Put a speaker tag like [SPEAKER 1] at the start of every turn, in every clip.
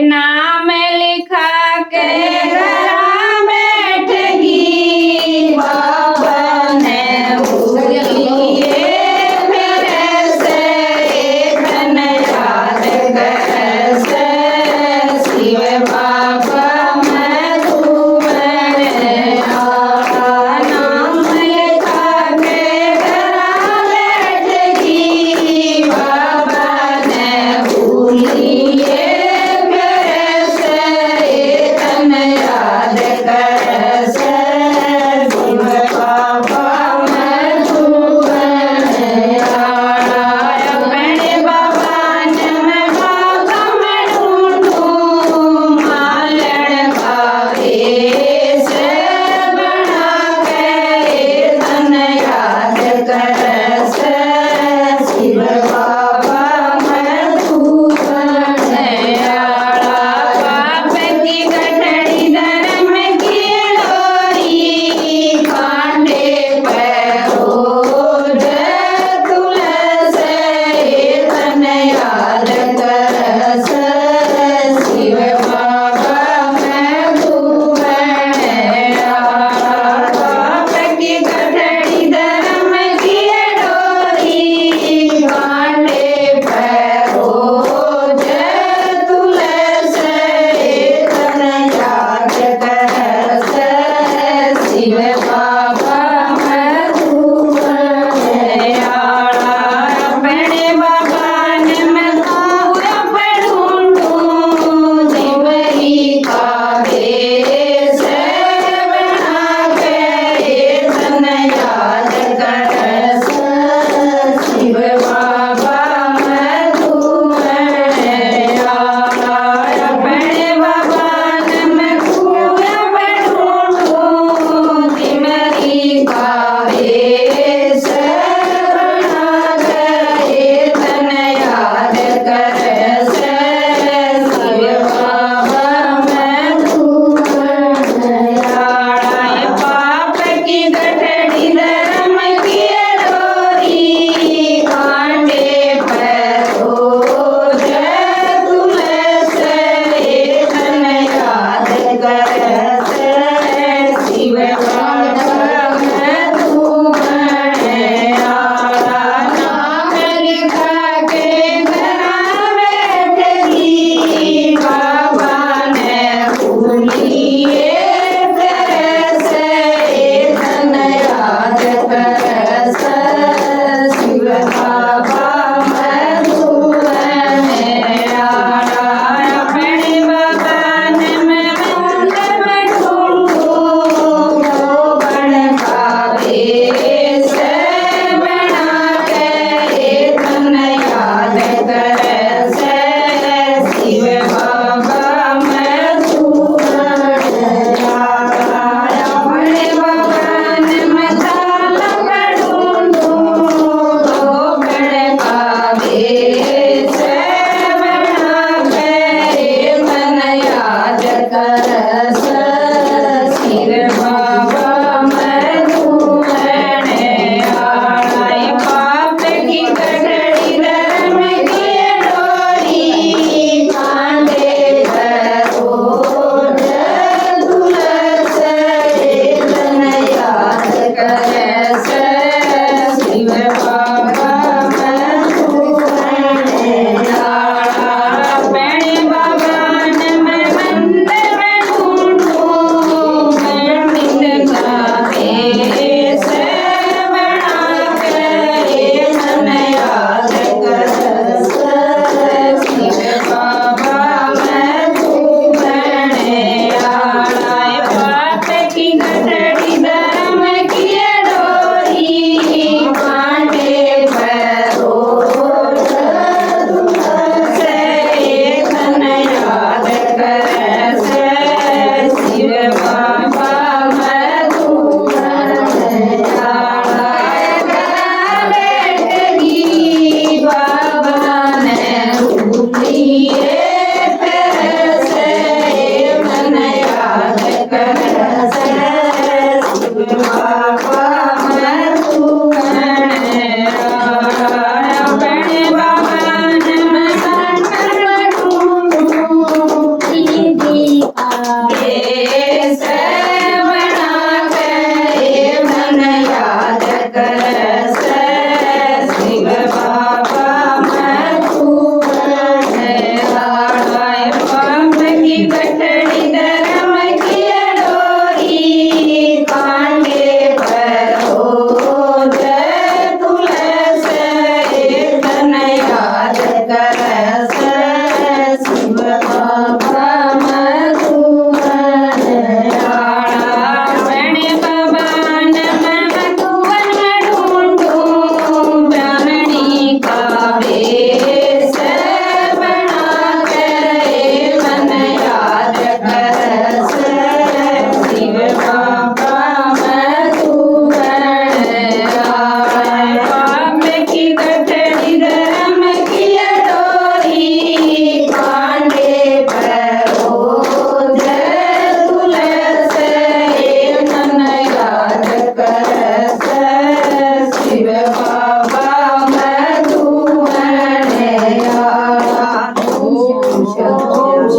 [SPEAKER 1] नाम लिखा के घरा बैठगी बाबा ने भूलिए मेरे से धन याद कैसे शिव बाबा मैं तुम्हारे नाम लिखा के घरा बैठगी बाबा ने भूलिए मेरे से धन याद कैसे शिव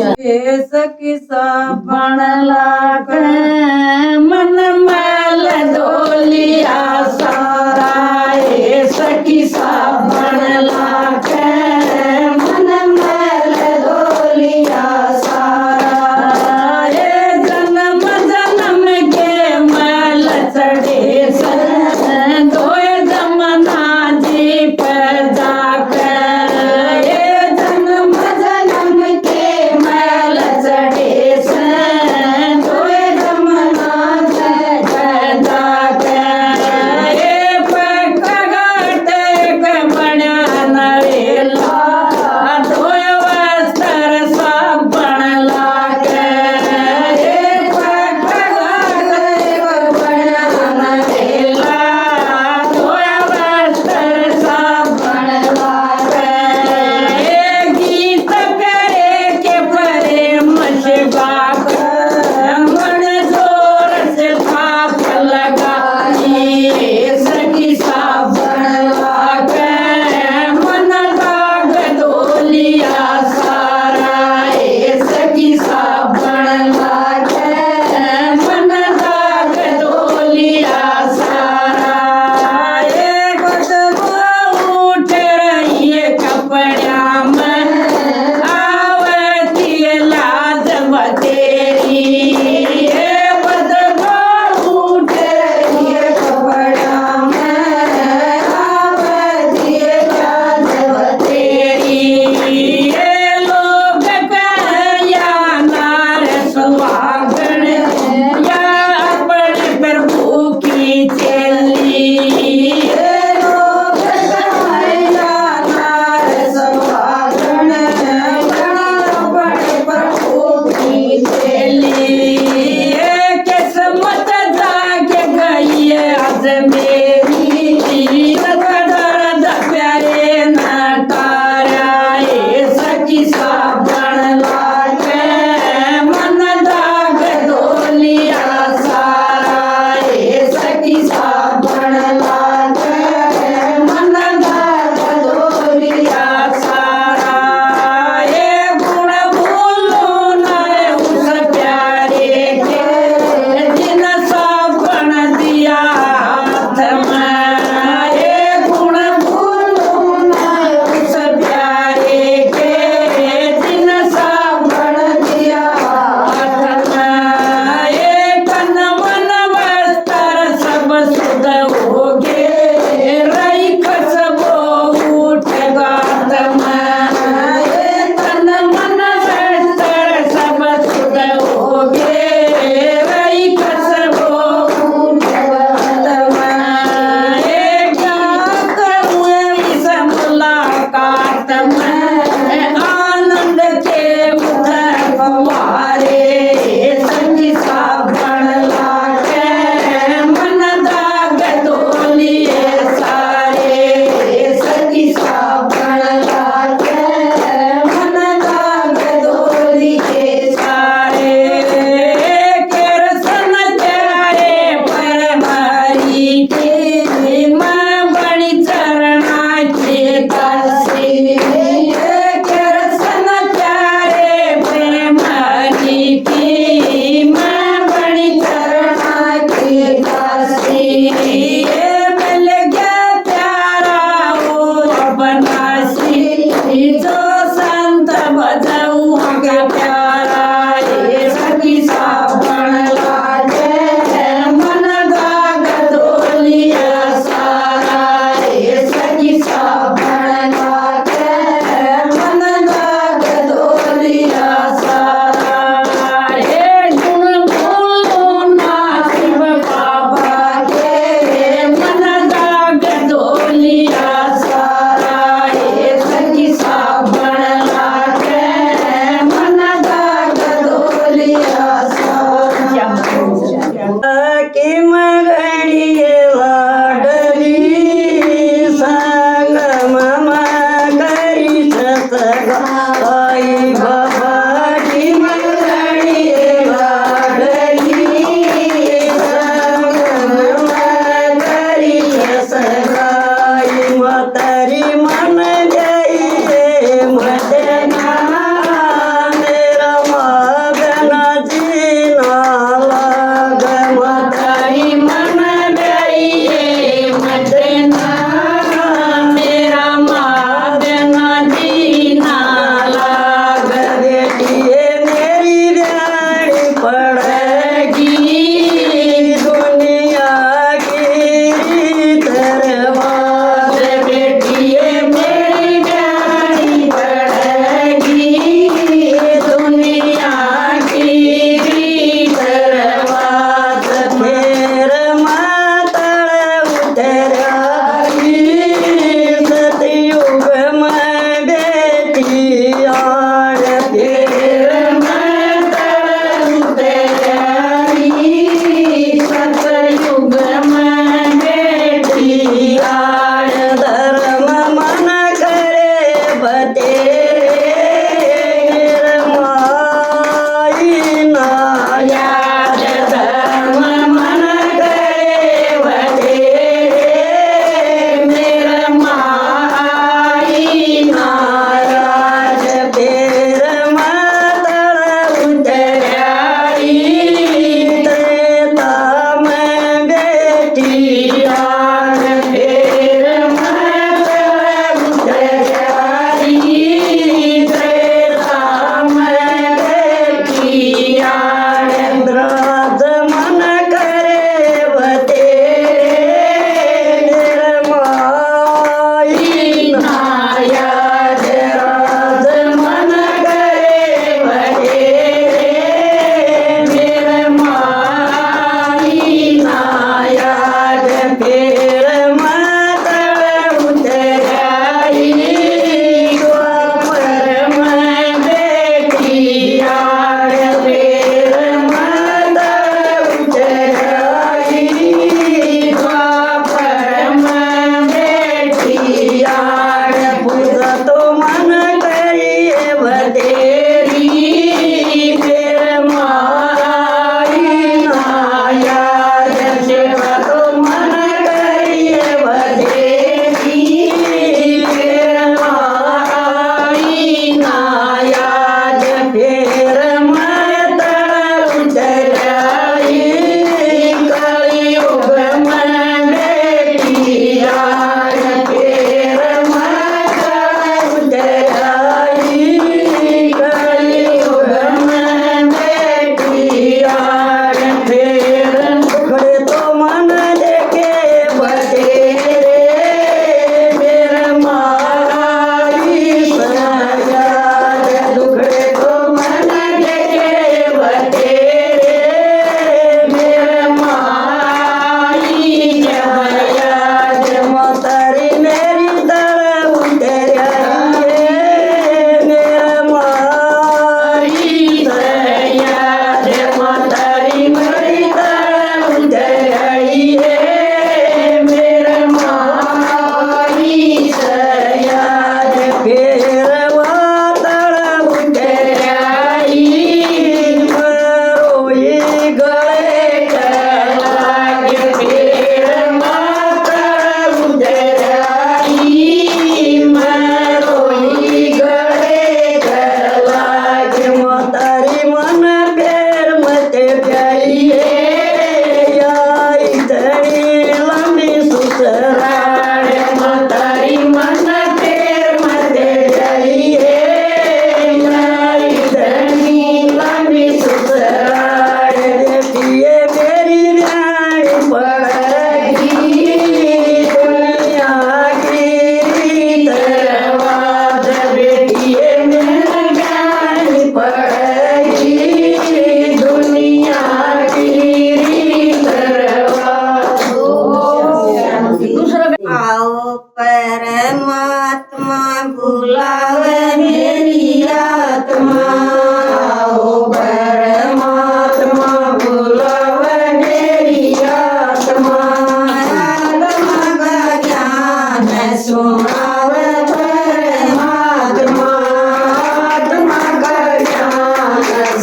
[SPEAKER 2] सखी साबण लाग मन मैल धोलिया सारा ए सखी साबण लाग मन मैल धोलिया सारा ए जन्म जन्म के मैल चढ़े सन धोए जमना जी पैदा कर ए जन्म जन्म के मैल चढ़े सन धोए जमना जी पैदा कर ए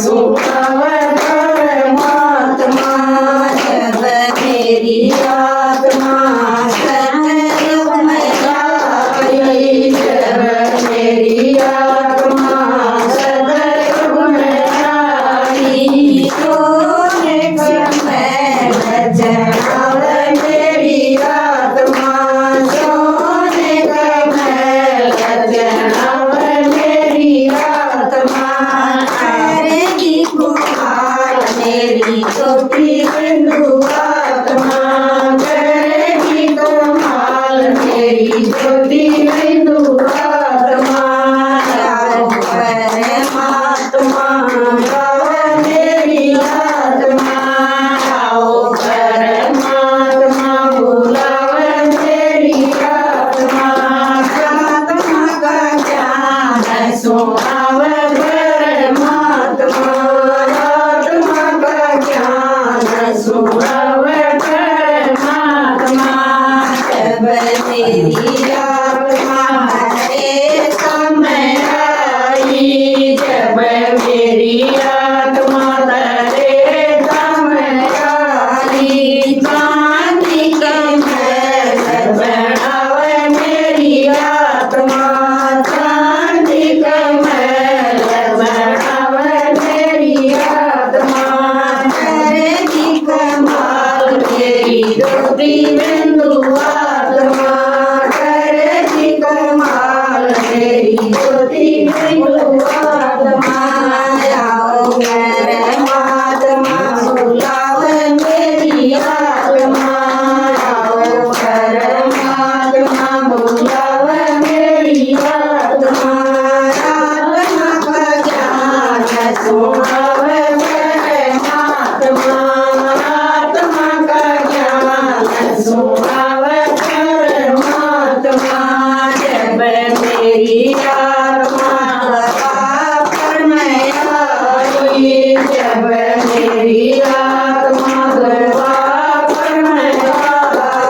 [SPEAKER 2] सुनावे परमात्मा जब मेरी आत्मा सतयुग में आई जब मेरी आत्मा सतयुग में आई सोने का महल जनावे मेरी आत्मा सोने का महल जनावे मेरी आत्मा करेगी कुमार मेरी छोटी बिंदु आत्मा करेगी कमाल मेरी छोटी बिंदु आत्मा आओ परमात्मा गावे मेरी आत्मा आओ परमात्मा बुलावे मेरी आत्मा आत्मा का ज्ञान सुनावे परमात्मा आत्मा का ज्ञान सुनावे परमात्मा जब मेरी आत्मा हरे समय आई जब मेरी आत्मा हरे समय आई चांदी का महल बनावे मेरी आत्मा चांदी का महल बनावे मेरी आत्मा करेगी कमाल मेरी छोटी बिंदु आत्मा करेगी कमाल मेरी छोटी बिंदु आत्मा आओ परमात्मा बुलावे मेरी आत्मा आओ परमात्मा बुलावे मेरी आत्मा आत्मा का ज्ञान सुनावे परमात्मा आत्मा का ज्ञान सुनावे परमात्मा जब मेरी आत्मा पर में आई जब मेरी आत्मा पर में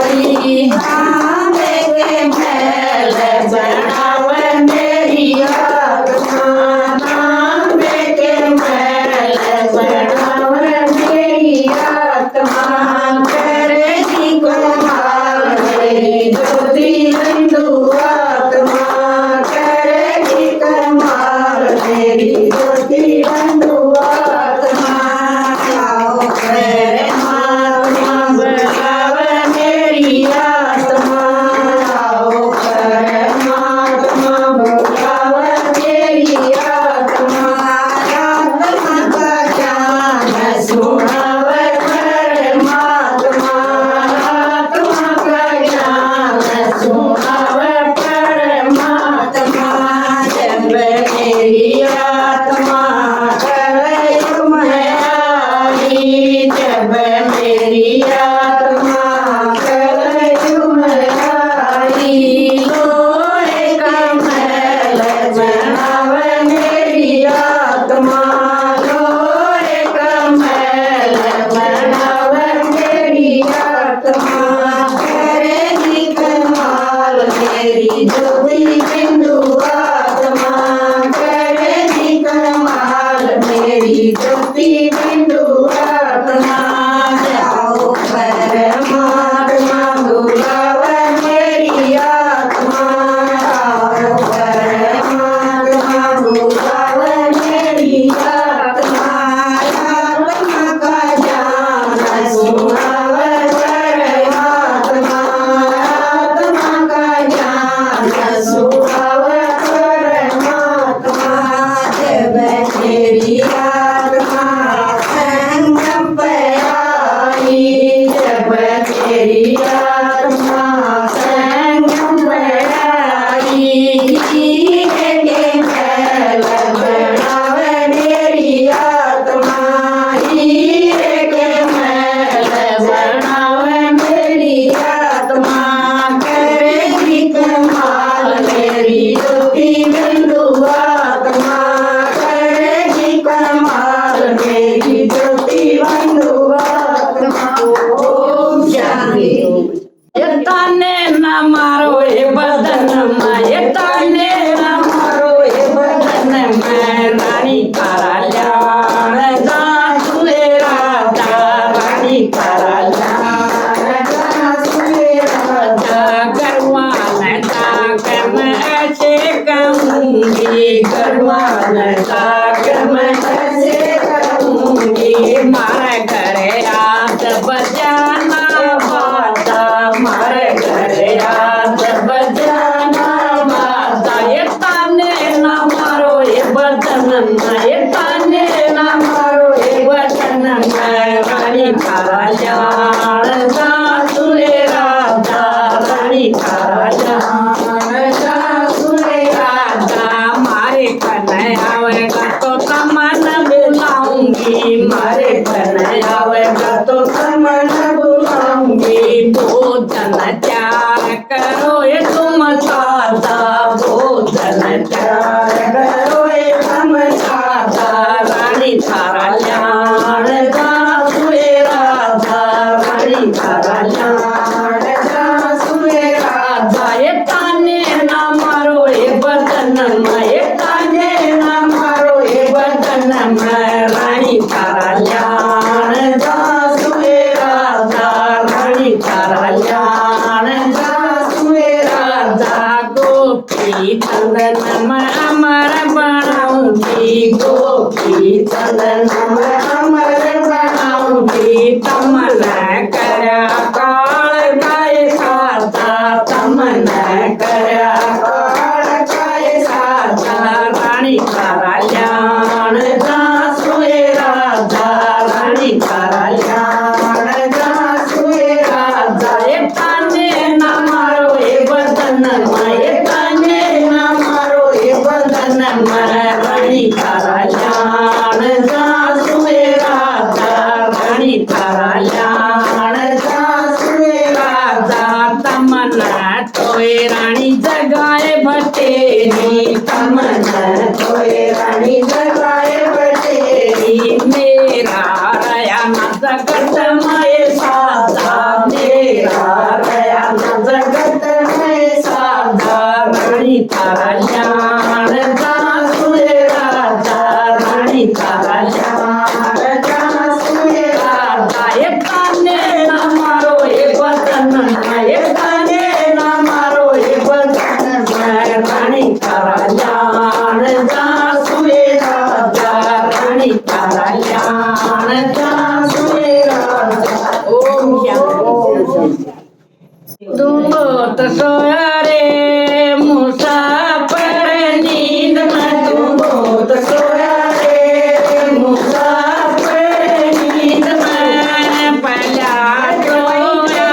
[SPEAKER 2] आई तांबे के महल बनावे मेरी आत्मा तांबे के महल बनावे मेरी आत्मा करेगी कमाल मेरी छोटी बिंदु आत्मा करेगी कमाल मेरी छोटी बिंदु आत्मा आओ परमात्मा बुलावे मेरी आत्मा आओ परमात्मा बुलावे मेरी आत्मा आत्मा का ज्ञान सुनावे परमात्मा आत्मा का ज्ञान सुनावे परमात्मा जब मेरी आत्मा कलयुग में आई जब मेरी आत्मा कलयुग में आई लोहे का महल बनावे मेरी आत्मा लोहे का महल बनावे मेरी आत्मा करेगी कमाल मेरी छोटी बिंदु आत्मा करेगी कमाल मेरी छोटी बिंदु आत्मा आओ परमात्मा बुलावे मेरी आत्मा आओ परमात्मा बुलावे मेरी आत्मा आत्मा का ज्ञान सुनावे परमात्मा आत्मा का ज्ञान सुनावे परमात्मा जब मेरी आत्मा थारा जान सासुरे राजा रानी थारा जान सासुरे राजा मारे कन्है आवेगा तो तमन बुलाऊंगी मारे कन्है आवेगा तो तमन बुलाऊंगी भोजन त्याग करो ये तुम सादा भोजन त्याग करो ये तुम सादा रानी थारा जान सासुरे राजा रानी थारा जान सासुरे राजा ये ताने ना मारो ये बदन में ये ताने ना मारो ये बदन में रानी थारा जान सासुरे राजा रानी थारा जान सासुरे राजा गोपी चंदन में अमर बनाऊंगी गोपी चंदन में अमर बनाऊंगी तमन्ना करया काल गाय साता तमन्ना करया काल गाय साता रानी थारा जान सासुरे राजा रानी थारा जान सासुरे राजा ये ताने ना मारो ये बदन में ये ताने ना मारो ये बदन में रानी थारा जान सासुरे राजा रानी थारा जान सासुरे राजा तमन्ना तोए रानी जगाए भटेरी तमन्ना तोए रानी जगाए भटेरी मेरा रया न जगत मय सादा मेरा रया न जगत मय सादा रानी थारा जान सासुरे राजा रानी थारा जान सासुरे राजा ये ताने ना मारो ये बदन में ये ताने ना मारो ये बदन में रानी थारा जान सासुरे राजा रानी थारा जान सासुरे राजा ओम शांति दूत सोया रे मुसाफिर नींद में दूत सोया रे मुसाफिर नींद में पहला सोया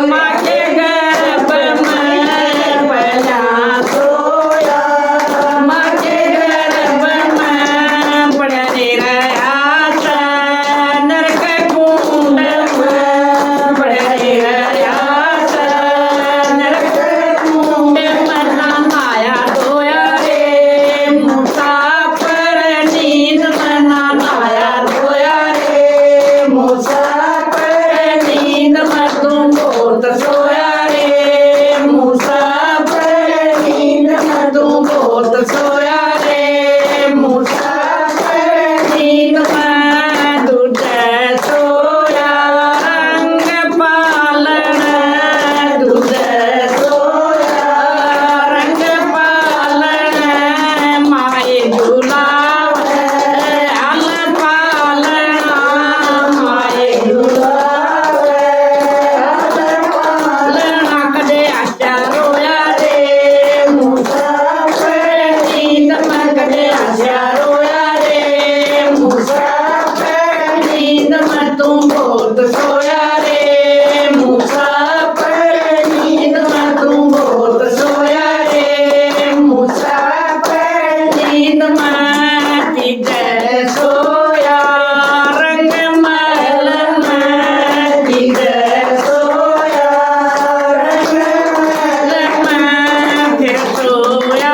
[SPEAKER 2] माँ के गर्भ में पहला सोया माँ के गर्भ में पड़े रहा था नरक कुंड में पड़े रहा था नरक कुंड में नहाया धोया रे मुसाफिर नींद में नहाया धोया रे मुसाफिर नींद में तुम बहुत सोया रे मुसाफिर नींद में तुम बहुत सोया रे मुसाफिर नींद में दूध सोया रंग पालन दूध सोया रंग पालन माए झूलावे हल पालन माए झूलावे हल पालन कदे आशा रोया रे मुसाफिर नींद में कदे आशा रोया रे मुसाफिर नींद में तुम बहुत सोया रे मुसाफिर नींद में तुम बहुत सोया रे मुसाफिर नींद में किधर सोया रंग महल में किधर सोया रंग महल में फिर सोया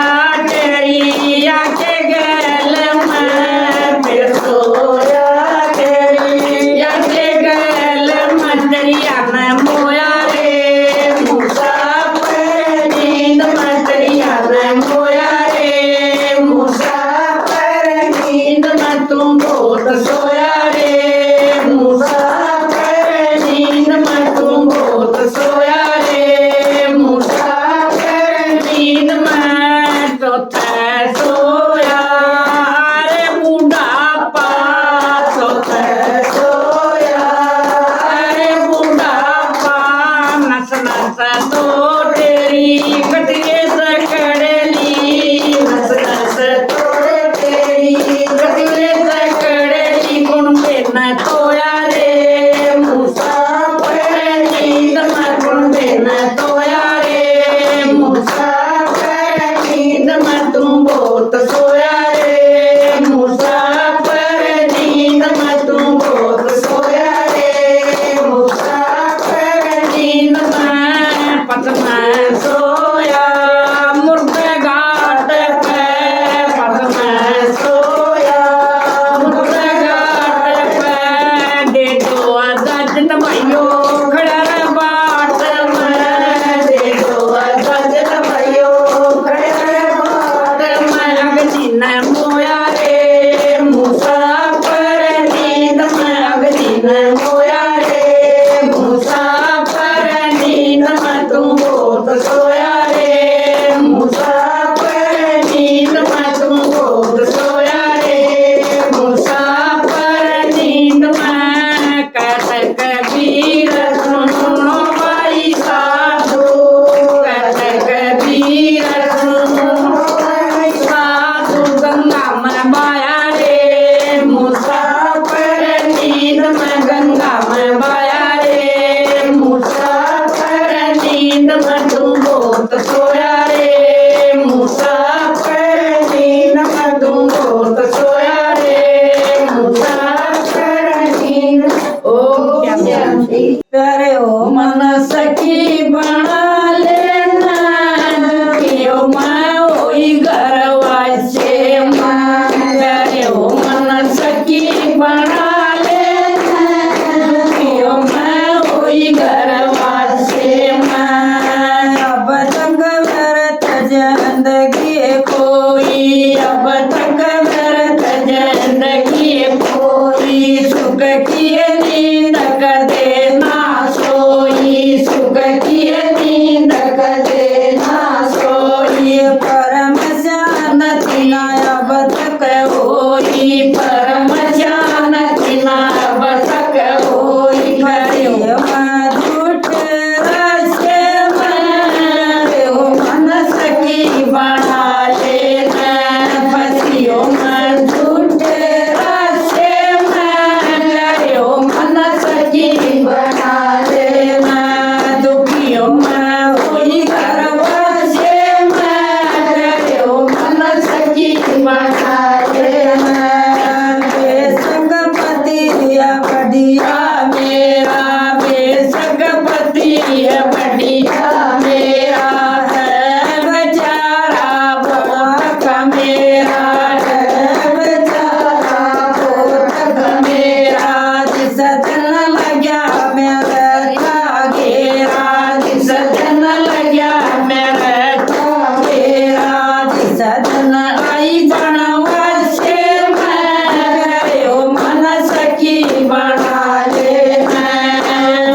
[SPEAKER 2] तेरी आके गल में फिर सोया तेरी आके गल में दरिया में मोया रे मुसाफिर नींद में दरिया में मोया रे मुसाफिर नींद में तुम बहुत सोया रे मुसाफिर नींद में तुम बहुत सोया रे मुसाफिर नींद में तो थे सोया अरे बुढ़ापा तो थे सोया अरे बुढ़ापा नस नस तो तेरी कटिए सकड़ली नस नस तो तेरी कटिए सकड़ली किए नींद कदे ना सोई सुख किए नींद कदे ना सोई परम शांति ना अब तक होई परम शांति ना अब तक होई करियो झूठ रसे हो मन सकी बना लेना फसियो मन झूठ रसे करियो मन सकी बना लेना दुखियो में होई गर्वसे करियो मन सकी बना लेना बेसंगपति बढ़िया मेरा बेसंगपति बढ़िया मेरा है बेचारा बहुत मेरा है बेचारा बहुत मेरा जिस दिन लग्या मेरा घेरा जिस दिन लग्या मेरा घेरा जिस दिन आई बनवासे करियो मन सकी बना लेना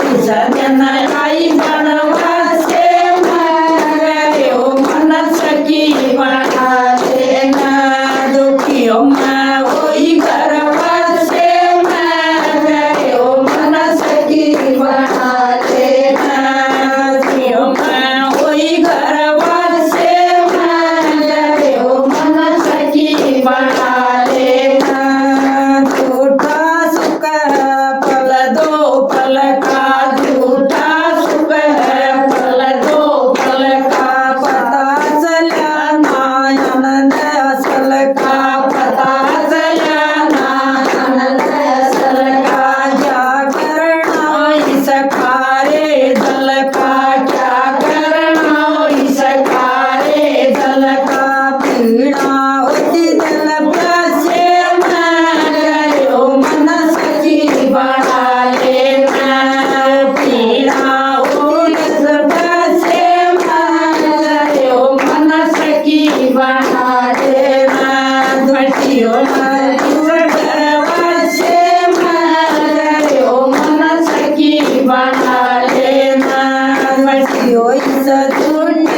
[SPEAKER 2] जिस दिन आई बनवासे करियो मन सकी बना लेना दुखियो में होई गर्वसे करियो मन सकी बना लेना दुखियो में होई गर्वसे करियो मन सकी बना लेना झूठा सुख पल दो पल का झूठा सुख पल दो पल का पता चला आनंद असल का पता चला आनंद असल का क्या करना इस खारे जल का क्या करना इस खारे जल का पीड़ा होती दिल प्यासे करियो मन सकी बना लेना पीड़ा होती दिल प्यासे करियो मन सकी बना लेना घटियो गर्वसे करियो मन सकी बना लेना घटियो इस झूठ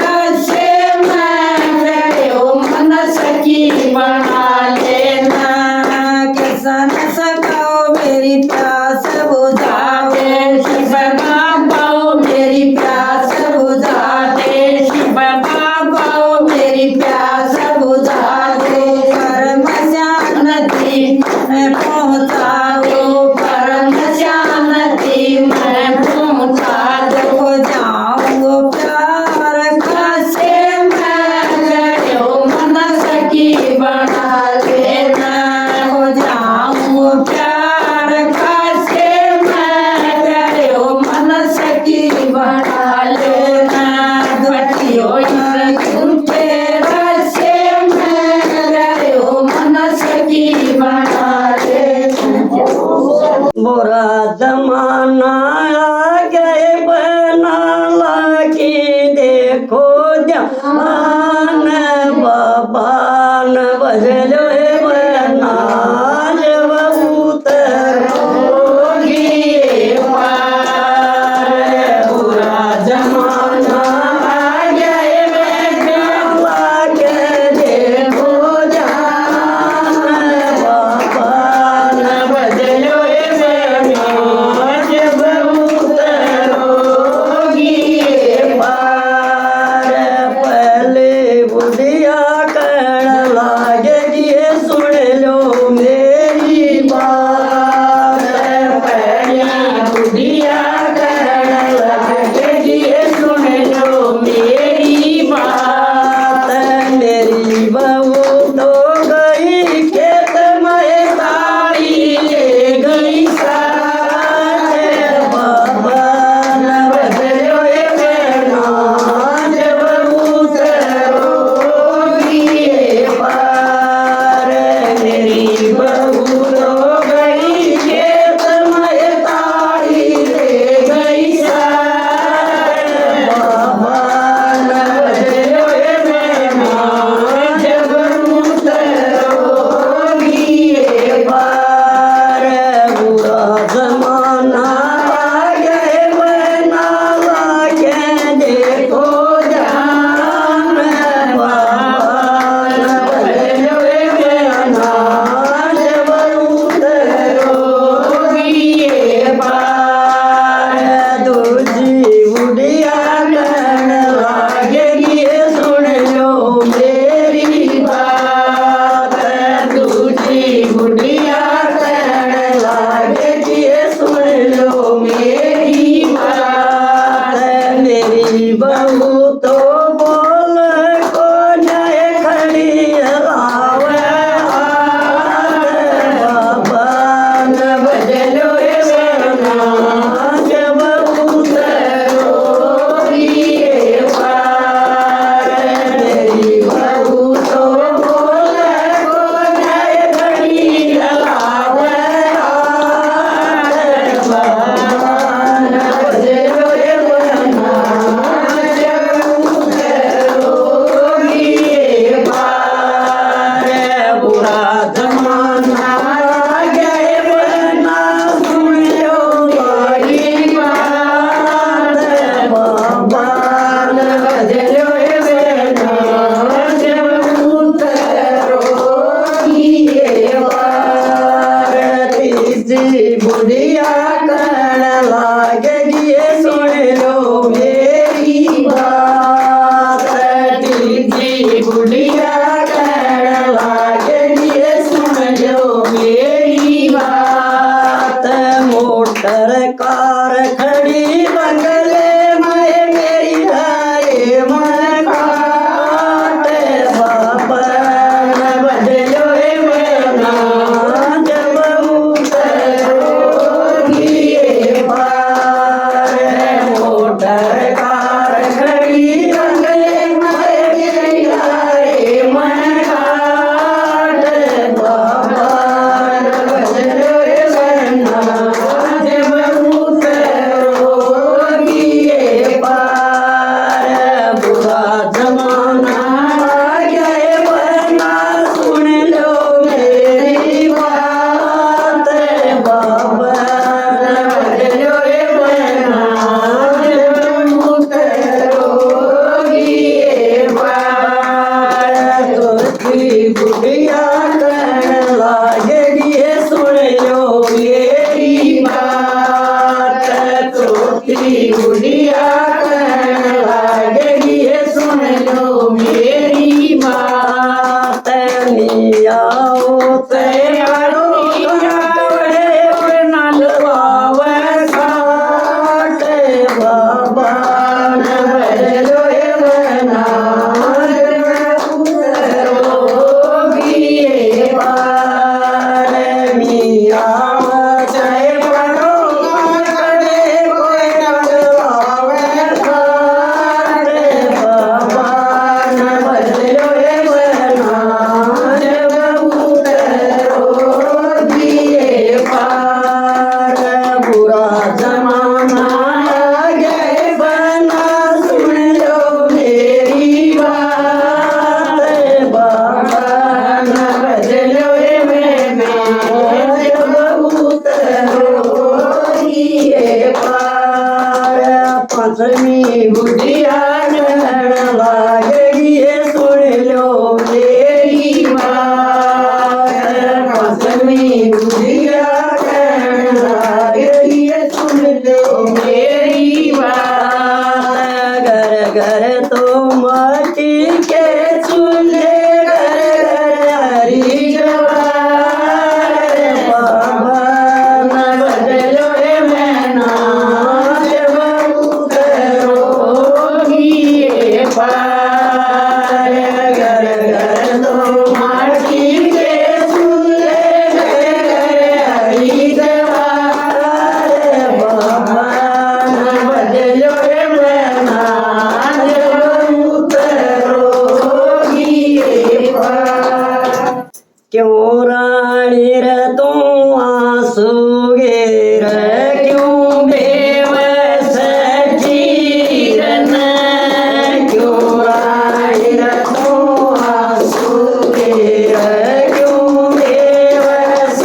[SPEAKER 2] रसे करियो मन सकी बना लेना कैसा न सकाओ मेरी प्यास बुझाओ शिव बाबाओ मेरी प्यास बुझा दे शिव बाबाओ मेरी प्यास बुझा दे परम शांति में पहुँचाओ परम शांति में पहुँचा दो जाऊंगो प्यार कासे करियो मन सकी बना लेना हो जाऊंगो प्यार कासे करियो मन सकी बना लेना घटियो झूठे रसे करियो मन सकी बना लेना बुरा जमाना आ गए बना लगी देखो ध्यान बाबान बजलो बना जब उतरोगी पार बुरा जमाना आ गए बना लगे देखो ध्यान बाबान बजलो बना जब उतरोगी पार पहले जी बुढ़िया करण लागेगी सुन लो मेरी बात जी बुढ़िया करण लागेगी सुन लो मेरी बात मोटर कार खड़ी बंगले में मेरी हरे मन काट बाबा न बदलो मना जब उतरोगी ये पार मोटर कार खड़ी बंगले में मेरी हरे मन काट बाबा न बदलो मना जब उतरोगी ये पार बुरा जमाना आ गया है वरना सुन लो मेरी बात बाबा न बदलो वरना जब उतरोगी ये पार तुझी बुढ़िया करण लागेगी सुन लो मेरी बात तुझी बुढ़िया करण लागेगी सुन लो मेरी बात नियाओ तैयारो कवड़े नलवाव साट बाबा न बदलो मना उतरोगी ये पार मिया चाहे पढ़ो करे कोई नलवाव साट बाबा न बदलो मना जब उतरोगी ये पार बुरा जमाना आ गए बना सुन लो मेरी बात बाबा न बदलो मना जब उतरोगी ये पार पंचमी बुढ़िया करण लागेगी सुन लो मेरी बात पंचमी बुढ़िया करण लागेगी सुन लो मेरी बात घर घर तो माटी के चूल्हे घर घर हरी जवार बाबा न बदलो मना जब उतरोगी ये पार घर घर तो माटी के चूल्हे घर घर हरी जवार बाबा न बदलो मना जब उतरोगी ये पार क्यों रानी रे तू आंसू गिर क्यों बेवस जीरन क्यों रानी रे तू आंसू गिर क्यों बेवस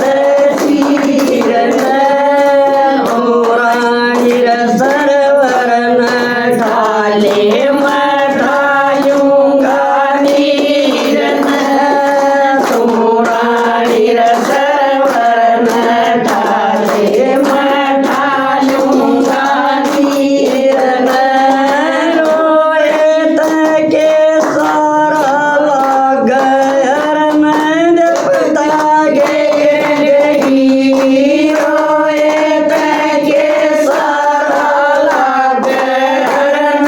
[SPEAKER 2] जीरन ओ रानी रे सरवर न ढाले मठायूंगा नीरन रानी रे सरवर न ढाले मठायूंगा नीरन रोए तके सारा लग हरन जपता गेगी रोए तके सारा लग हरन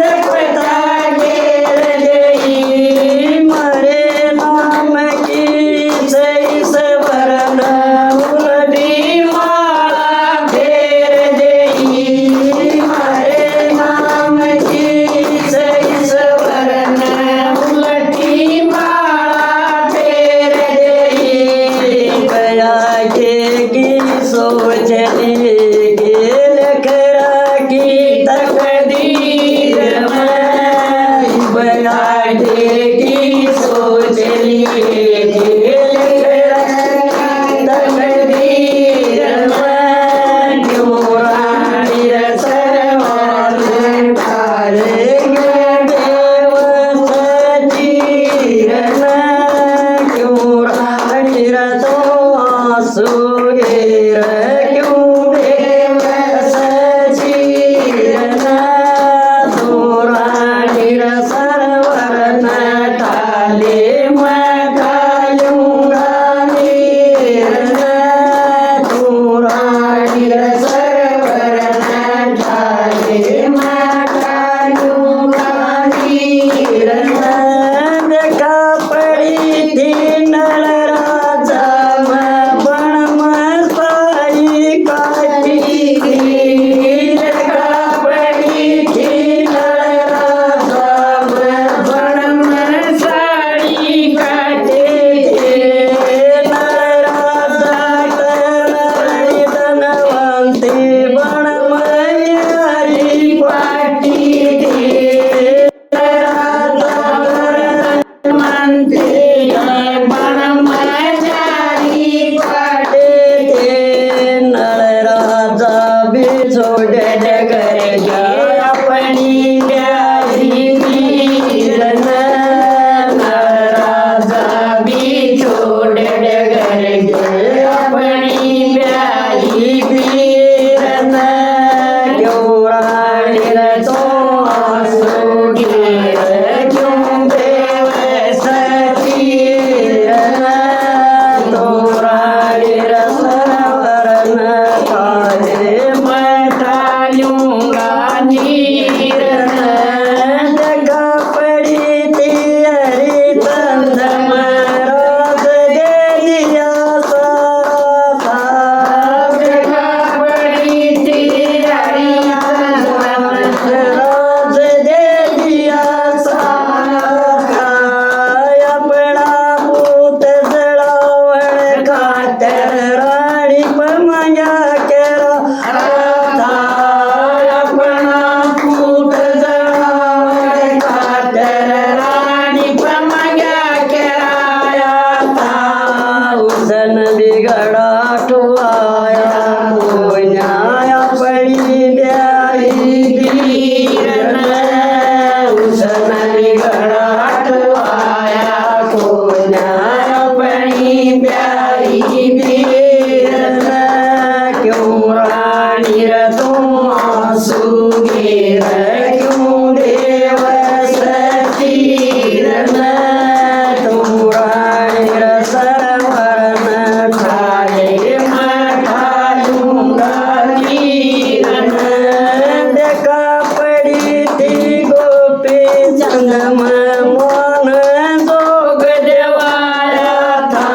[SPEAKER 2] जपता गेगी मरे नाम की सही सवरन उलटी माला फेर देई मरे नाम की सही सवरन उलटी माला फेर देई गया के की सोच लेगी लखरा की तकदीर में बया की सोच लेगी लखरा की तकदीर में क्यों रानी रे सरवर ढालेंगे बेवस जीरन क्यों रानी रे तो आंसू घेर क्यों बेवस चीरना तोराणीर सरवर नटाले मटालूंगा नीरना तोराणीर सरवर नटाले मटालूंगा नीरना देखा पड़ी थी नल राजा छोड़ डगर जा अपनी प्यारी वीरन राजा भी छोड़ डगर गया अपनी प्यारी वीरन क्यों रानी तो आंसू गिर क्यों बेवस चीरन तो रानी सरवर न काले लूंगा नीरन जगह पड़ी थी हरी तंदम रोज दे दिया सारा जगह पड़ी थी हरी तंदम रोज दे दिया सारा अपना पूत जड़ावण खातर रानी पर मंगा के बिगड़ा ठुआया न्याया पड़ी ब्याही वीरन उसन बिगड़ा ठुआया को न्याया पड़ी ब्याही वीरन क्यों रानी तुम आंसू गिर क्यों बेवस चीरन तुम रानी सरवर खाए मठालूंगा नीरन देखा पड़ी थी गोपी चंद मोन जोग देवाया था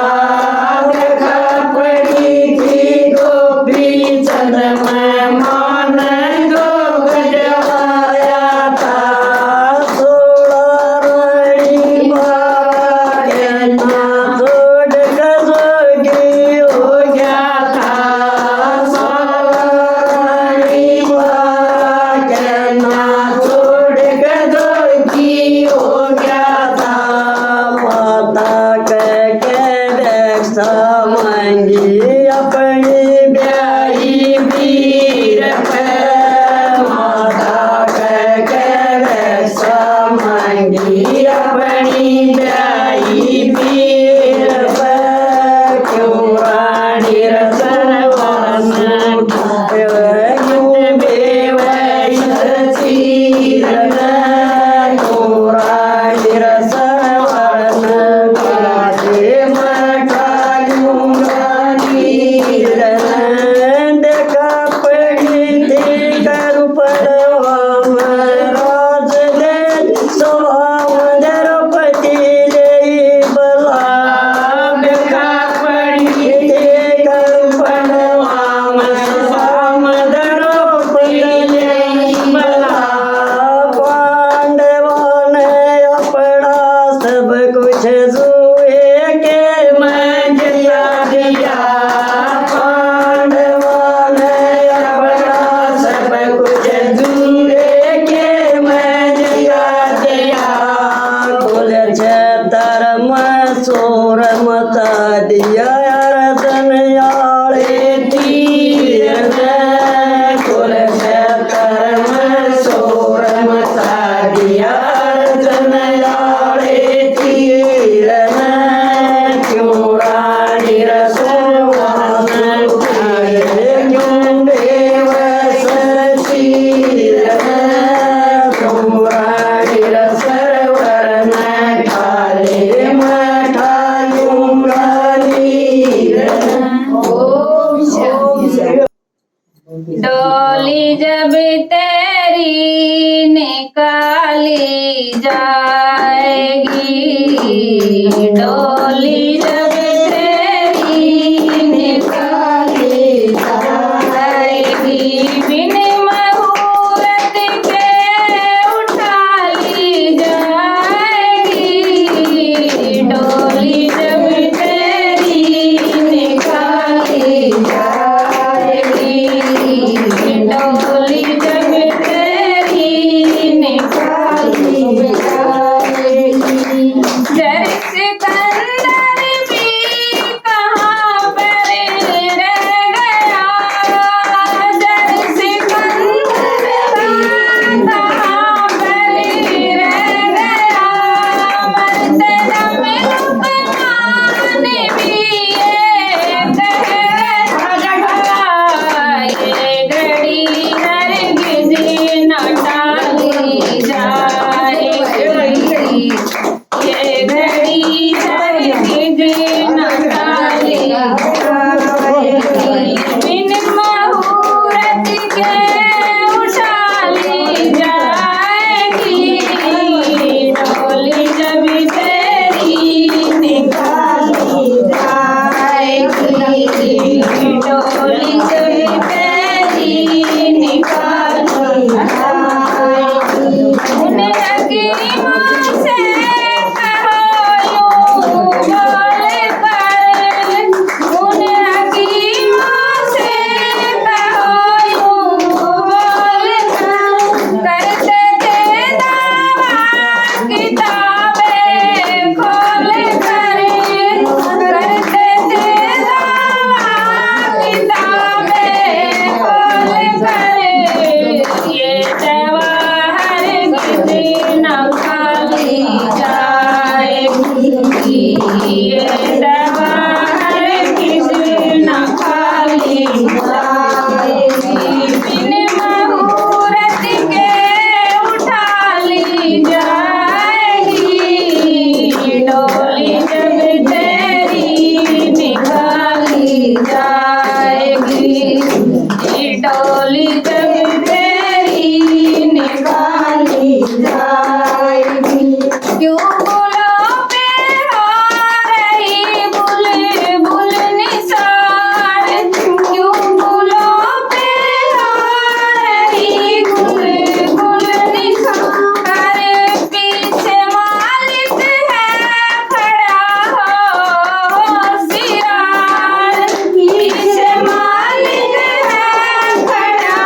[SPEAKER 2] देखा पड़ी थी गोपी चंद मोन जोग देवाया था सोला रानी बाबा के ना छोड़ गजोगी हो गया था सोलारी बाबा के ना छोड़ गजोगी हो गया था माता के देखा मांगी अपनी ब्याही वीर पे माता के देखा मांगी अपनी ब्याही वीर पे क्यों रानी सरवन क्यों बेवस चीरन क्यों रानी सरवन काले मटालूंगा नीरन देखा पड़ी थी कर पड़वा राज दे सोहाव द्रौपदी ले बला देखा पड़ी थी कर पड़वा सोहाव द्रौपदी ले बला पांडवों ने अपना सब कुछ जुए के मंजिया दिया
[SPEAKER 1] जब तेरी निकाली जाएगी, डोली जब तेरी निकाली जाएगी, बिन मुहूर्त के उठा ली जाएगी, डोली जब तेरी निकाली जाएगी, डोली जब तेरी निकाली जाएगी। जर सिकंदर भी कहाँ पर रह गया, जर सिकंदर भी कहाँ पर रह गया, मरते दम लुकमान भी ये कह रहा, ये घड़ी हरगिज़ न टाली जाएगी, ये घड़ी हरगिज़ न टाली जाएगी, बिन मुहूर्त के उछाली जाएगी, डोली जब तेरी निकाली जाएगी, डोली जब तेरी निकाली जाएगी। उन हकीमों से कहो यूं बोल कर, उन हकीमों से कहो यूं बोल कर, करते थे दावा किताबें खोल कर, करते थे दावा किताबें खोल कर, ये दवा हरगिज़ न खाली जाएगी, ये दवा हरगिज़ न खाली जाएगी, बिन मुहूर्त के उठा ली जाएगी, डोली जब तेरी निकाली जाएगी, डोली जब तेरी निकाली जाएगी। क्यों बुलों पे हो रही बुलबुल निसार, क्यों बुलों पे हो रही बुलबुल निसार, पीछे मालिक है खड़ा होशियार, पीछे मालिक है खड़ा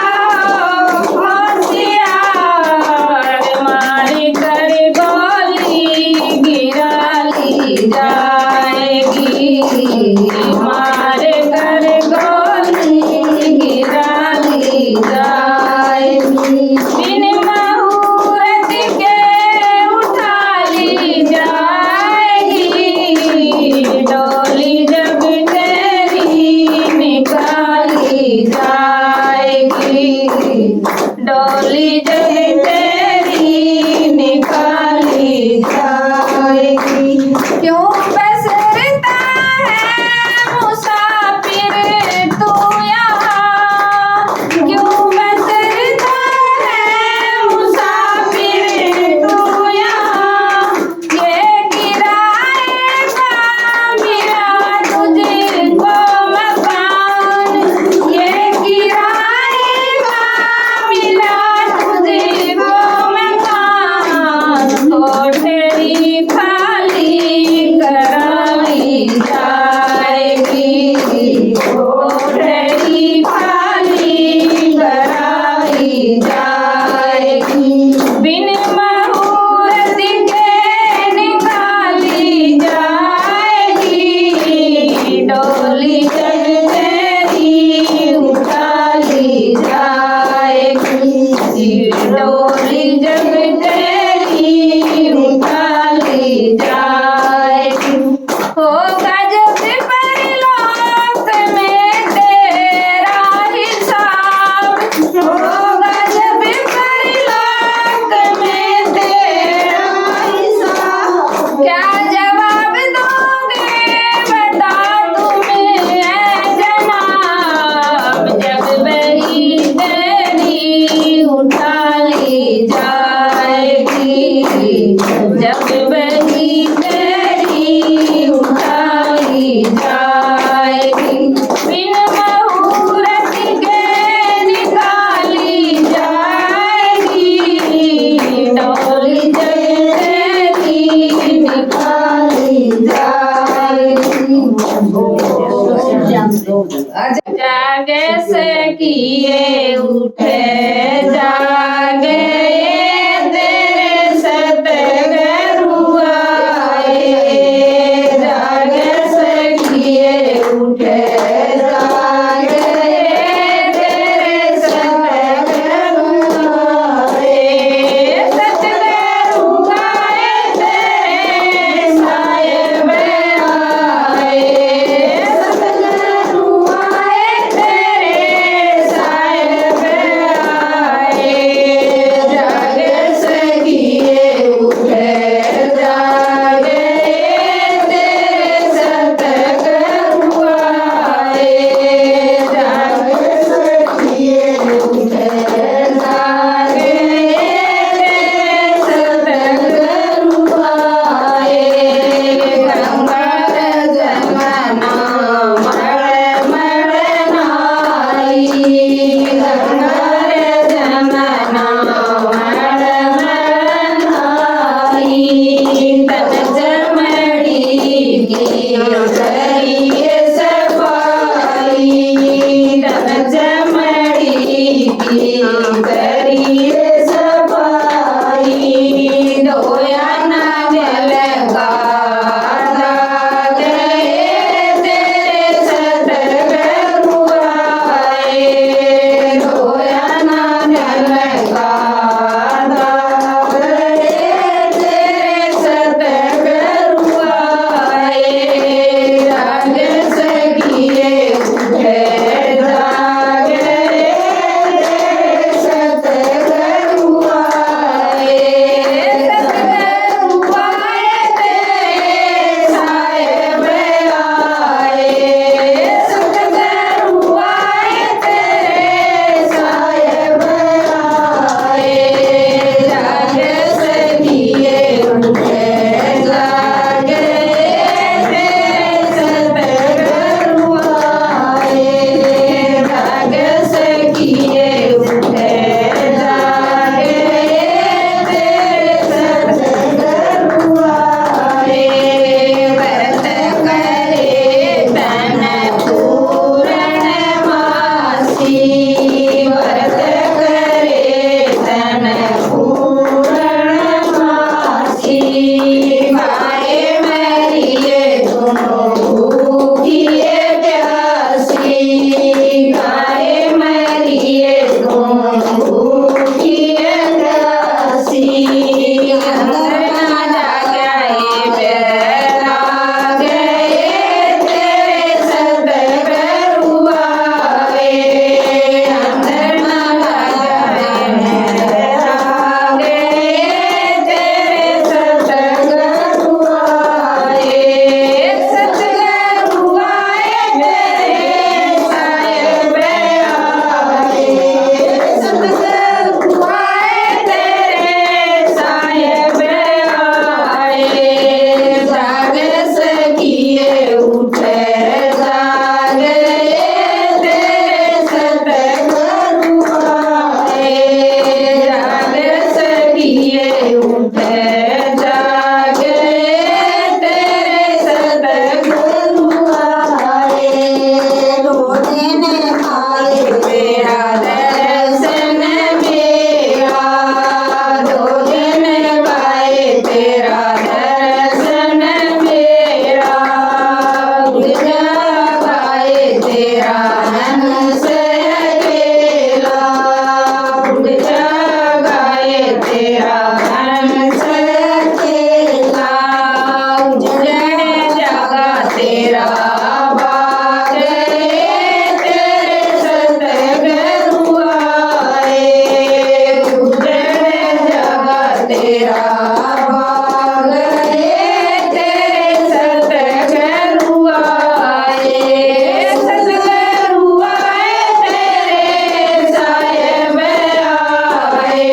[SPEAKER 1] जागे सखिए उठे जागे तेरे सतगुरु आए जागे सखिए उठे जागे तेरे सतगुरु आए सतगुरु आए तेरे साहिब आए सतगुरु आए तेरे साहिब आए जागे सखिए उठे जागे तेरे सतगुरु आए जागे सखिए उठे जागे तेरे सतगुरु आए गंगार जमना मड़ मड़ नाई गंगार जमना मड़ मड़ नाई तन जमड़ी की करिए सफाई तन जमड़ी की करिए सफाई दोया नागल गाता गए तेरे सतगुरु आए दोया नागल गाता गए तेरे सतगुरु आए जाग सखिए उठे जागे तेरे सतगुरु आए सतगुरु आए तेरे साहिब आए सतगुरु आए तेरे साहिब आए जागे सखिए उठे जागे तेरे सतगुरु आए जागे सखिए उठे जागे तेरे सतगुरु आए व्रत करे तन पूरण मासी व्रत करे तन पूरण मासी माए मरिए दोनों भूखिए प्यासी गाए मरिए दोनों भूखिए प्यासी अंदर ना जागे प्यारा गए तेरे सतगुरु आए अंदर ना जागे प्यारा गए तेरे सतगुरु आए सतगुरु आए तेरे साहिब आए सतगुरु आए तेरे साहिब आए जागे सखिए उठे जागे तेरे सतगुरु आए जागे सखिए उठे जागे तेरे सतगुरु आए दो दिन आए तेरा दर्शन मेरा दो दिन आए तेरा दर्शन मेरा गाए तेरा हंस अकेला गाए तेरा हंस अकेला जगा तेरा बाग तेरे सतगुरु आए जगा तेरा बाग तेरे सतगुरु आए सतगुरु आए तेरे साहिब आए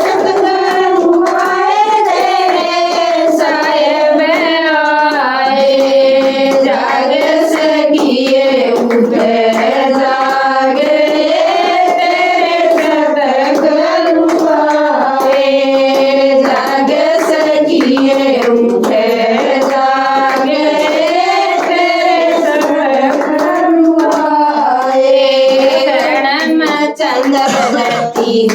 [SPEAKER 1] सतगुरु आए तेरे साहिब आए जागे सखिए उठे जागे तेरे सतगुरु आए जागे सखिए उठे जागे तेरे सतगुरु आए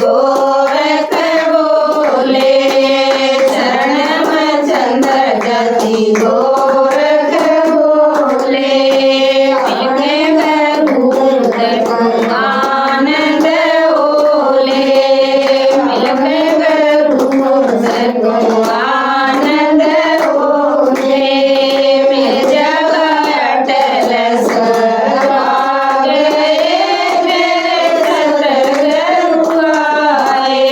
[SPEAKER 1] गोरख बोले चरण में चंद्र जति गोरख बोले मिलके गुरुद आनंद ओले मिलके गुरुद आनंद ओले मिल जग अटल सभाग मेरे सतगुरु आए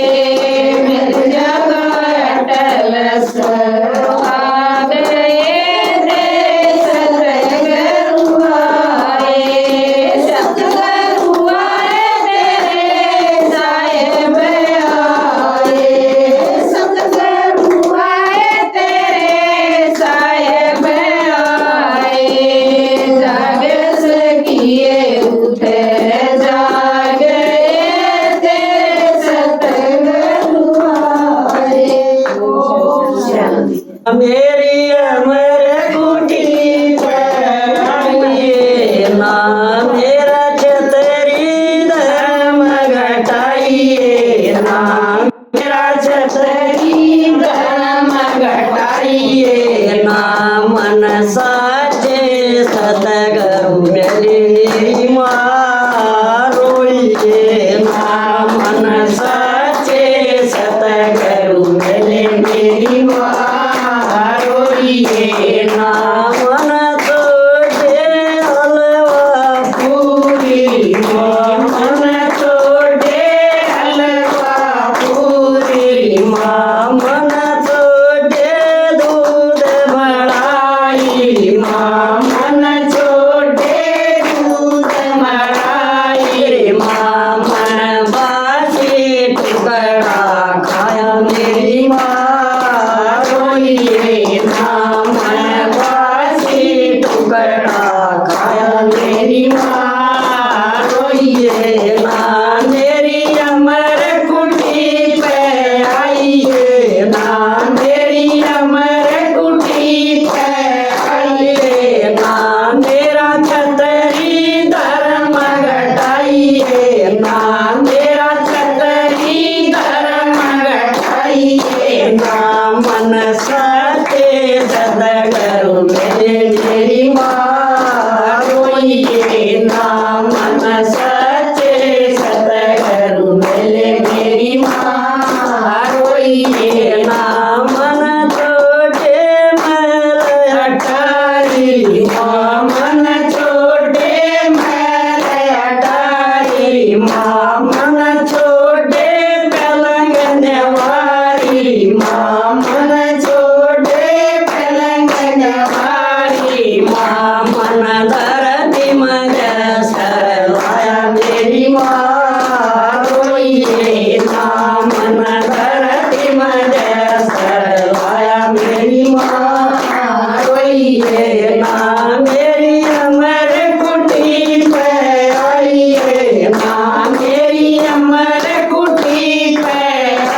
[SPEAKER 1] मिल जग अटल सभाग मेरे सतगुरु आए सतगुरु आए तेरे साहिब आए सतगुरु आए तेरे साहिब आए जाग सकिए उठे जागे तेरे सतगुरु आए
[SPEAKER 2] मेरी अमर कुटी पर आइए ना मेरा छतरी धर्म घटाइए ना मेरा छतरी धर्म घटाइए ना मन साचे सतगुरु मेरी माँ रोइए ना मन साचे सतगुरु मेरी माँ रोइए ना मन तोड़े हलवा पूरी माँ मन तोड़े हलवा पूरी माँ मन तोड़े दूध मलाई माँ मन तोड़े दूध मलाई माँ मन बासी टुकड़ा खाया मेरी माँ रोइए ना मन बासी टुकड़ा खाया मेरी माँ रोइए ना मेरी अमर कुटी पे आइए ना मेरी अमर कुटी पे आइए ना मेरा छतरी धर्म घटाइए ना मेरा छतरी धर्म घटाइए ना मन सते सतगुरु मेरी माँ रोइए ना मन सते सतगुरु मेरी माँ रोइए ना मन छोटे मैल हटाई माँ मन छोटे मैल हटाई माँ मन छोटे पलंग नेवारी माँ मन छोटे पलंग नेवारी माँ मन धरती मज सरलाया मेरी माँ रोइए ना मन धरती मज सरलाया मेरी माँ रोइए ना मेरी अमर कुटी पे आइए ना मेरी अमर कुटी पे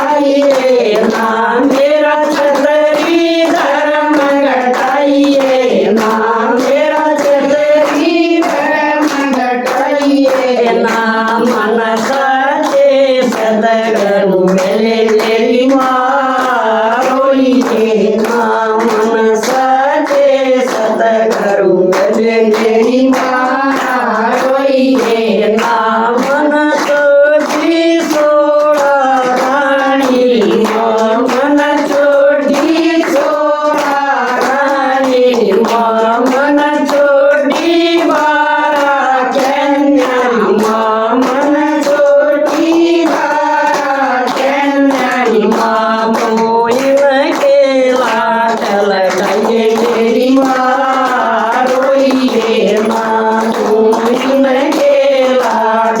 [SPEAKER 2] आइए ना मेरा छतरी धर्म घटाइए ना मेरा छतरी धर्म घटाइए ना मन साचे सतगुरु मेरी माँ रोइए ना मन साचे सतगुरु मेरी माँ रोइए ना मन छोटी सोड़ा रानी माँ मन छोटी सोड़ा रानी माँ मन छोटी बारा कन्या माँ मन छोटी बारा कन्या माँ मोइन के लाडल गए मेरी माँ रोइए माँ मोइन के लाडल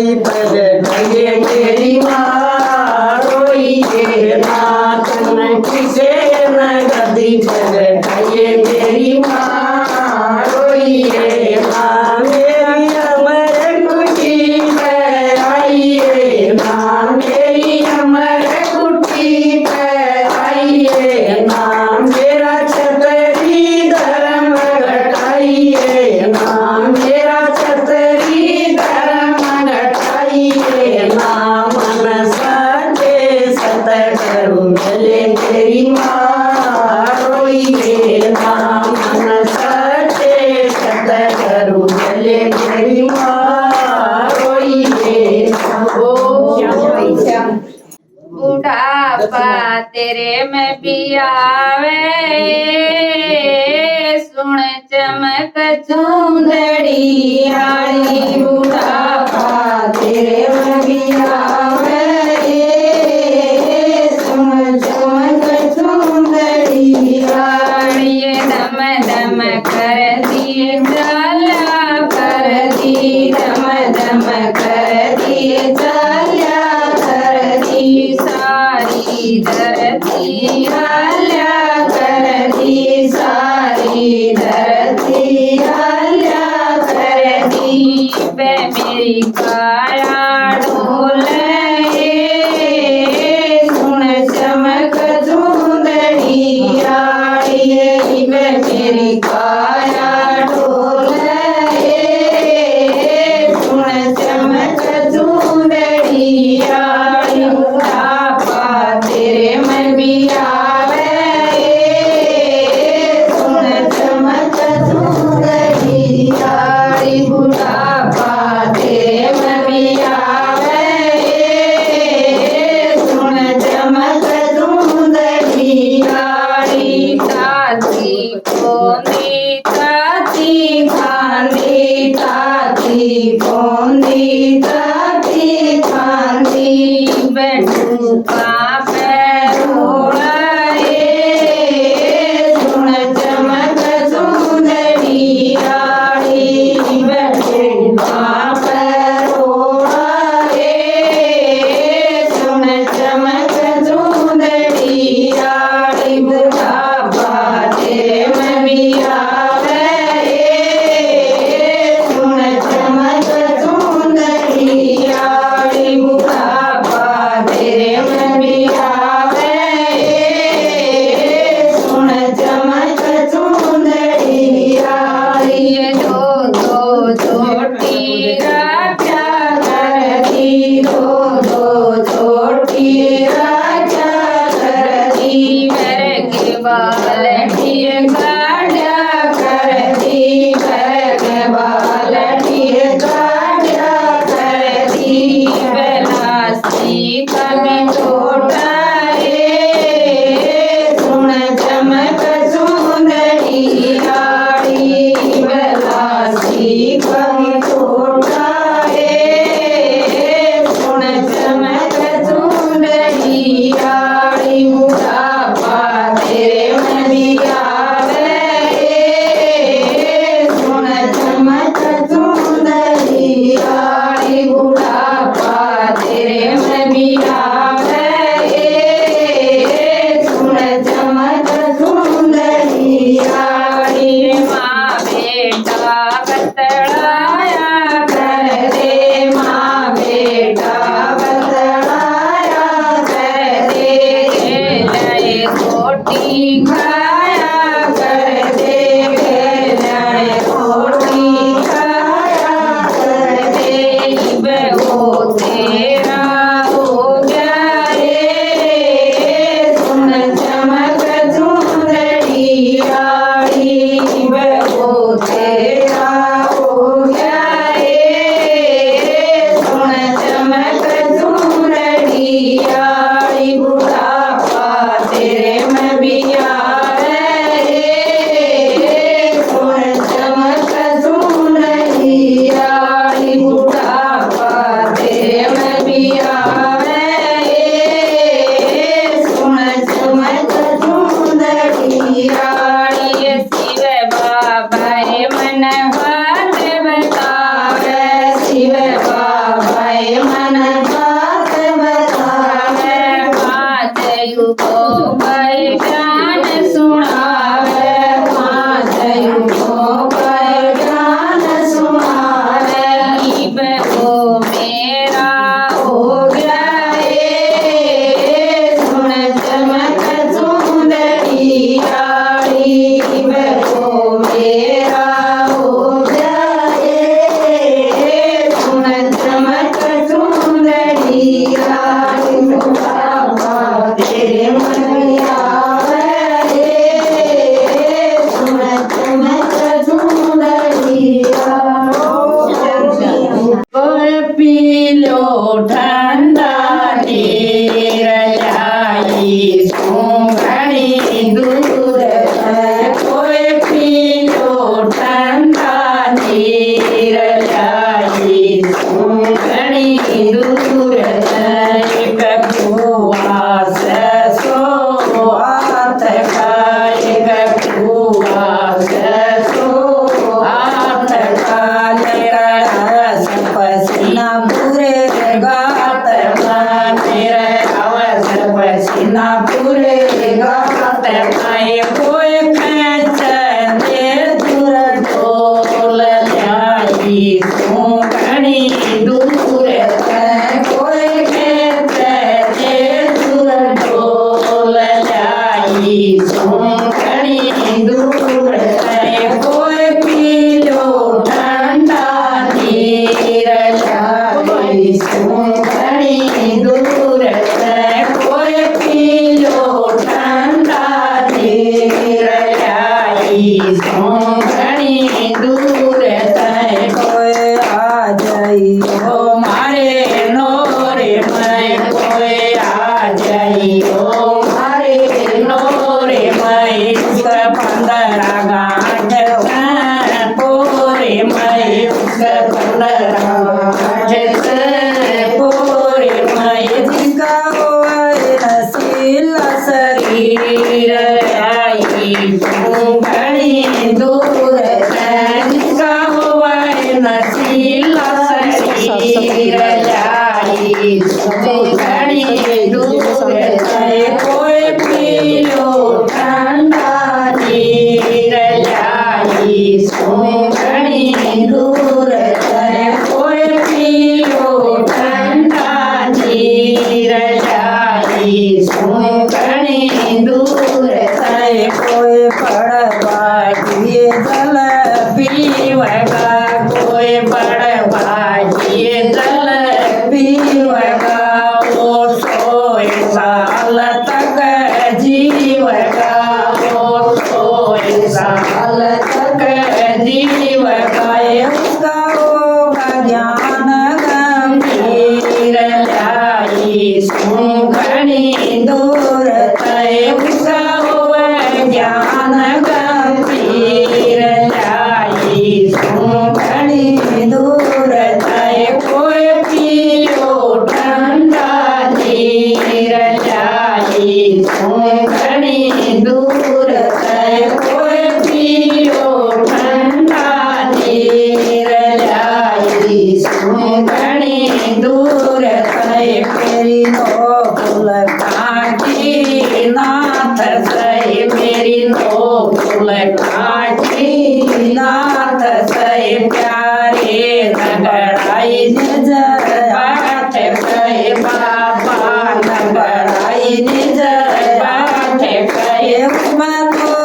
[SPEAKER 2] नदी पर ढले मेरी माँ रोइए ना तन किसे नदी पर ढले मेरी माँ रोइए ना मेरी अमर कुटी पर आइए ना मेरी अमर कुटी पर आइए ना मेरा छतरी धर्म घटाइए ना मेरा छतरी धर्म घटाइए ना मन सत्य सत करू मिले तेरी माँ रोइए ना मन सत्य सत करू मिले तेरी माँ रोइए
[SPEAKER 1] बुढ़ापा तेरे में भी आवे सुन चमक चूंदड़ी आड़ी बुढ़ापा तेरे में भी आवे सुन चमक चूंदड़ी आड़ी दम दम कर दिए चाला कर दी दम दम कर दिए चाला कर दी सारी धरती आल्या कर दी सारी धरती आल्या कर दी बे मेरी काया ढोले सुन चमक चूंदड़ी आड़ी बे मेरी काया ढोले सुन चमक चूंदड़ी आड़ी बुढ़ापा तेरे में भी आवे सुन चमक चूंदड़ी आड़ी बुढ़ापा तेरे में भी आवे सुन चमक चूंदड़ी आड़ी ताती पोंदी ताती खांदी ताती पोंदी ताती खांदी बैठू का पैरोड़ा सुन चमक चूंदड़ी आड़ी बैठू का पैरोड़ा सुन चमक चूंदड़ी आड़ी बुढ़ापा तेरे में भी आवे सुन चमक सुंदरी दूर तय कोई पीलो ठंडा धीर लाई सुंदरी दूर तय
[SPEAKER 2] कोई आ जाइयो
[SPEAKER 1] मारे नोरे मैं कोई आ जाइयो मारे नोरे मैं 15 गांठ पोरे मैं 15 गांठ पोरे मैं
[SPEAKER 2] जिनका होए नसीला
[SPEAKER 1] शरीर आई सुंदरी दूर जिसका हुआ नसीला शरीर आई सुंदरी दूर कोई पीलो ठंडा नीर आई सुंदरी दूर कोई पीलो ठंडा नीर आई सुंदरी दूर
[SPEAKER 2] कोई पड़वा किए जल
[SPEAKER 1] पीवगा कोई बड़वा ये जल पीवगा वो 100 साल तक जीवगा वो 100 साल तक जीवगा
[SPEAKER 2] उसका होगा ज्ञान
[SPEAKER 1] गंभीर लाई सुंदरी दूर तय उसका हुआ ज्ञान गंभीर लाई सुंदरी दूर तय कोई पीलो ठंडा नीर लाई सुंदरी दूर तय कोई पीलो ठंडा नीर लाई सुंदरी दूर तय
[SPEAKER 2] मेरी नोकुल
[SPEAKER 1] काटी नाथ सै मेरी नोकुल काटी नाथ सै प्यारे नगराई निज बात सै बाबा नगराई निज बात कहे
[SPEAKER 2] मनो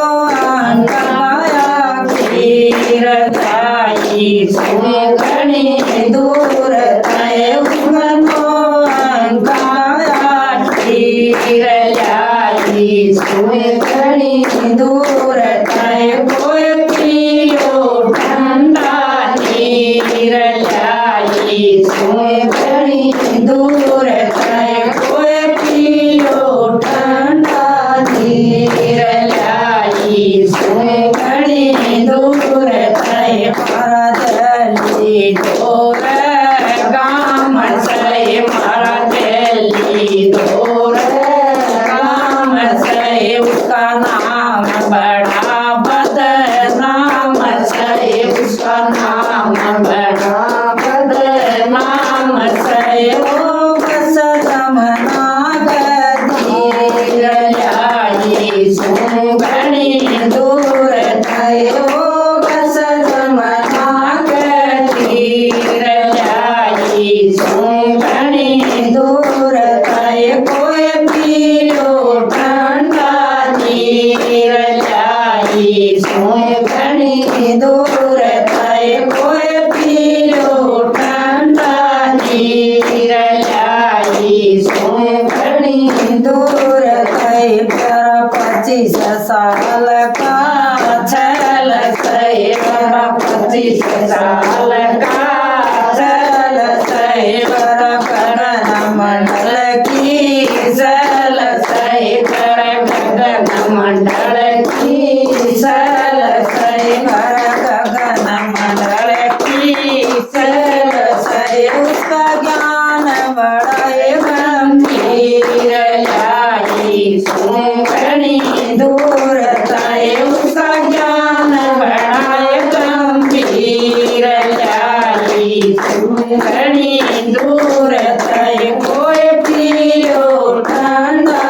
[SPEAKER 1] अंगाया खीर दाई सुंदरी दूर तय मनो अंगाया खीर लाई सुंदरी दूर तय कोई पीलो ठंडा नीर लाई सुंदरी दूर तय कोई पीलो ठंडा नीर लाई सुंदरी दूर तय
[SPEAKER 2] परदली
[SPEAKER 1] दूर गाम सै मारा दिल्ली दूर गाम सै उसका नाम बड़ा बदनाम सै उसका नाम बड़ा बदनाम सै
[SPEAKER 2] ओ बस रमना
[SPEAKER 1] धीर लाई सुंदरी दूर तय ओ बस रमना धीर लाई सुंदरी दूर तय कोई पीलो ठंडा नीर लाई सुंदरी दूर तय कोई पीलो ठंडा नीर लाई सुंदरी दूर
[SPEAKER 2] कई पर 25 साल का
[SPEAKER 1] चल सै 25 साल का चल सै
[SPEAKER 2] गगन मंडल
[SPEAKER 1] की सल सै गगन मंडल की सल सै
[SPEAKER 2] गगन मंडल
[SPEAKER 1] की सल सै
[SPEAKER 2] उसका ज्ञान बड़ाए
[SPEAKER 1] गंभीर लाई सुंदरी दूर तय उसका ज्ञान बढ़ाए गंभीर लाई सुंदरी दूर तय कोई पीलो ठंडा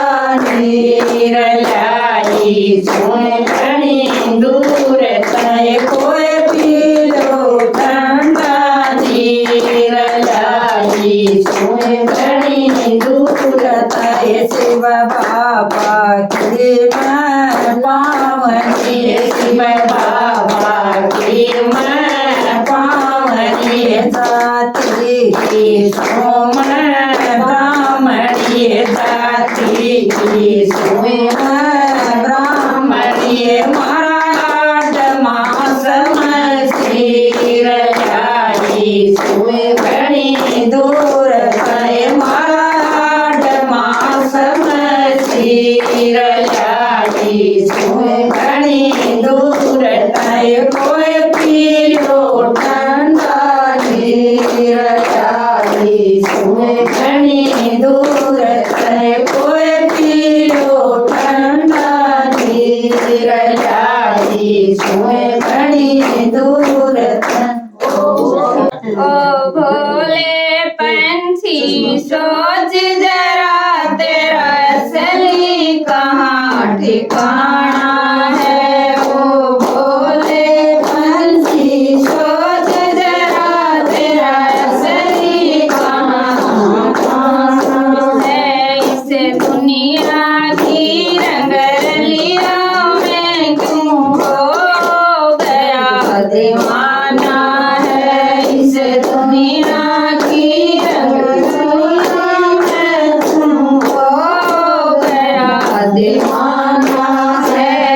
[SPEAKER 1] नीर लाई सुंदरी दूर तय कोई पीलो ठंडा नीर लाई सुंदरी दूर तय
[SPEAKER 2] शिव बाबा की मैं
[SPEAKER 1] पावनी शिव बाबा की मैं पावनी
[SPEAKER 2] साथ
[SPEAKER 1] दाती सोमन ब्राह्मणिये दाती सोमन ब्राह्मणिये मारा मास मस्ती रजाई सोए घणी दूर थाए मारा मास मस्ती रजाई सोए घणी दूर थाए कोई पीरो ठंडा रजाई सोए घणी दूर थाए कोई पीरो ठंडा रजाई सोए घणी दूर
[SPEAKER 3] ओ भोले पंछी सोच जरा तेरा असली कहाँ ठिकाना है। ओ भोले पंछी सोच जरा तेरा असली कहाँ है। इस दुनिया की रंगरलियों में क्यों हो गया दीवाना है। इस दुनिया की रंगरलियों में क्यों हो गया दीवाना है।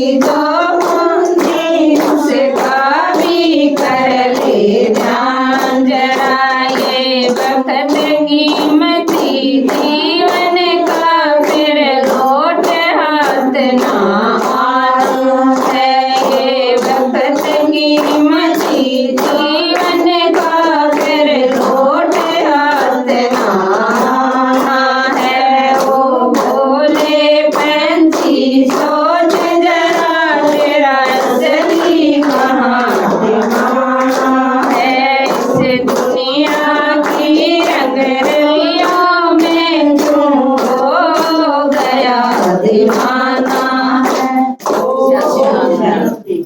[SPEAKER 1] जो